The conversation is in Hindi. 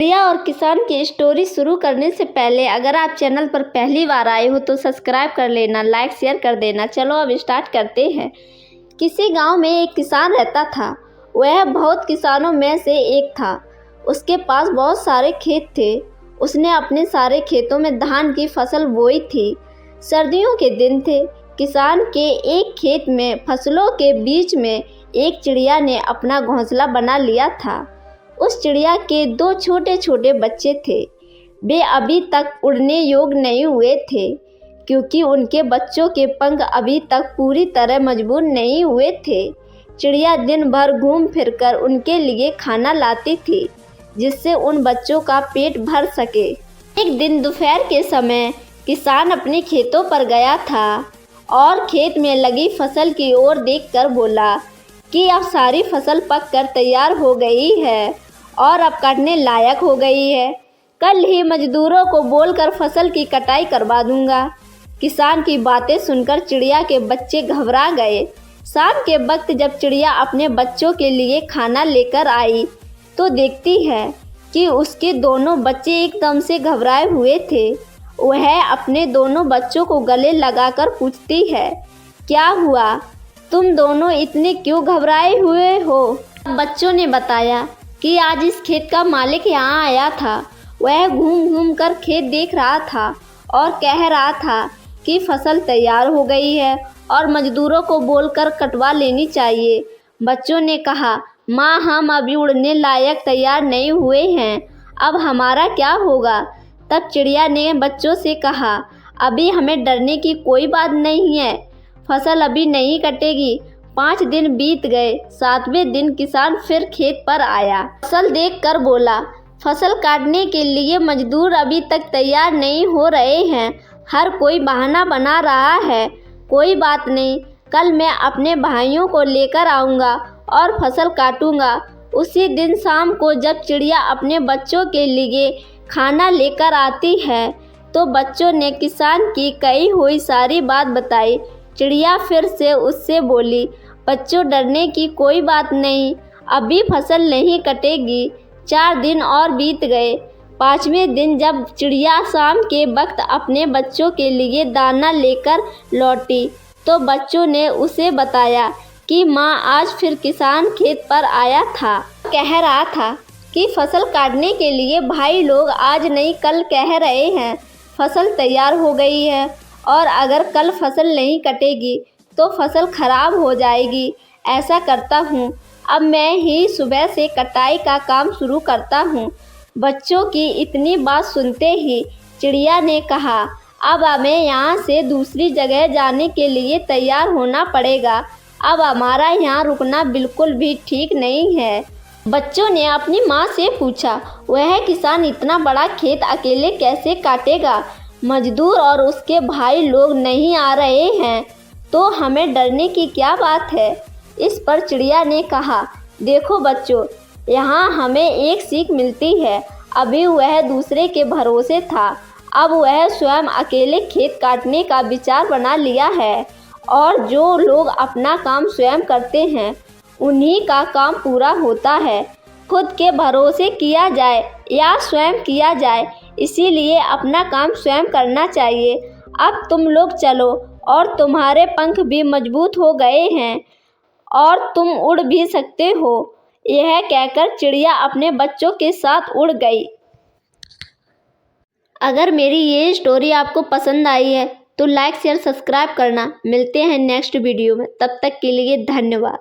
चिड़िया और किसान की स्टोरी शुरू करने से पहले अगर आप चैनल पर पहली बार आए हो तो सब्सक्राइब कर लेना, लाइक शेयर कर देना। चलो अब स्टार्ट करते हैं। किसी गांव में एक किसान रहता था। वह बहुत किसानों में से एक था। उसके पास बहुत सारे खेत थे। उसने अपने सारे खेतों में धान की फसल बोई थी। सर्दियों के दिन थे। किसान के एक खेत में फसलों के बीच में एक चिड़िया ने अपना घोंसला बना लिया था। उस चिड़िया के दो छोटे छोटे बच्चे थे। वे अभी तक उड़ने योग्य नहीं हुए थे, क्योंकि उनके बच्चों के पंख अभी तक पूरी तरह मजबूत नहीं हुए थे। चिड़िया दिन भर घूम फिरकर उनके लिए खाना लाती थी, जिससे उन बच्चों का पेट भर सके। एक दिन दोपहर के समय किसान अपने खेतों पर गया था और खेत में लगी फसल की ओर देखकर बोला कि अब सारी फसल पककर तैयार हो गई है और अब काटने लायक हो गई है। कल ही मजदूरों को बोलकर फसल की कटाई करवा दूंगा। किसान की बातें सुनकर चिड़िया के बच्चे घबरा गए। शाम के वक्त जब चिड़िया अपने बच्चों के लिए खाना लेकर आई तो देखती है कि उसके दोनों बच्चे एकदम से घबराए हुए थे। वह अपने दोनों बच्चों को गले लगाकर पूछती है, क्या हुआ? तुम दोनों इतने क्यों घबराए हुए हो? बच्चों ने बताया कि आज इस खेत का मालिक यहाँ आया था। वह घूम घूम कर खेत देख रहा था और कह रहा था कि फसल तैयार हो गई है और मजदूरों को बोलकर कटवा लेनी चाहिए। बच्चों ने कहा, माँ, हम अभी उड़ने लायक तैयार नहीं हुए हैं, अब हमारा क्या होगा? तब चिड़िया ने बच्चों से कहा, अभी हमें डरने की कोई बात नहीं है, फसल अभी नहीं कटेगी। 5 दिन बीत गए। 7वें दिन किसान फिर खेत पर आया। फसल देखकर बोला, फसल काटने के लिए मजदूर अभी तक तैयार नहीं हो रहे हैं। हर कोई बहाना बना रहा है। कोई बात नहीं, कल मैं अपने भाइयों को लेकर आऊँगा और फसल काटूँगा। उसी दिन शाम को जब चिड़िया अपने बच्चों के लिए खाना लेकर आती है तो बच्चों ने किसान की कही हुई सारी बात बताई। चिड़िया फिर से उससे बोली, बच्चों, डरने की कोई बात नहीं, अभी फसल नहीं कटेगी। 4 दिन और बीत गए। 5वें दिन जब चिड़िया शाम के वक्त अपने बच्चों के लिए दाना लेकर लौटी तो बच्चों ने उसे बताया कि माँ, आज फिर किसान खेत पर आया था। कह रहा था कि फसल काटने के लिए भाई लोग आज नहीं कल कह रहे हैं। फसल तैयार हो गई है और अगर कल फसल नहीं कटेगी तो फसल खराब हो जाएगी। ऐसा करता हूँ, अब मैं ही सुबह से कटाई का काम शुरू करता हूँ। बच्चों की इतनी बात सुनते ही चिड़िया ने कहा, अब हमें यहाँ से दूसरी जगह जाने के लिए तैयार होना पड़ेगा। अब हमारा यहाँ रुकना बिल्कुल भी ठीक नहीं है। बच्चों ने अपनी माँ से पूछा, वह किसान इतना बड़ा खेत अकेले कैसे काटेगा? मजदूर और उसके भाई लोग नहीं आ रहे हैं तो हमें डरने की क्या बात है? इस पर चिड़िया ने कहा, देखो बच्चों, यहाँ हमें एक सीख मिलती है। अभी वह दूसरे के भरोसे था, अब वह स्वयं अकेले खेत काटने का विचार बना लिया है। और जो लोग अपना काम स्वयं करते हैं उन्हीं का काम पूरा होता है। खुद के भरोसे किया जाए या स्वयं किया जाए, इसीलिए अपना काम स्वयं करना चाहिए। अब तुम लोग चलो और तुम्हारे पंख भी मजबूत हो गए हैं और तुम उड़ भी सकते हो। यह कहकर चिड़िया अपने बच्चों के साथ उड़ गई। अगर मेरी ये स्टोरी आपको पसंद आई है तो लाइक शेयर सब्सक्राइब करना। मिलते हैं नेक्स्ट वीडियो में, तब तक के लिए धन्यवाद।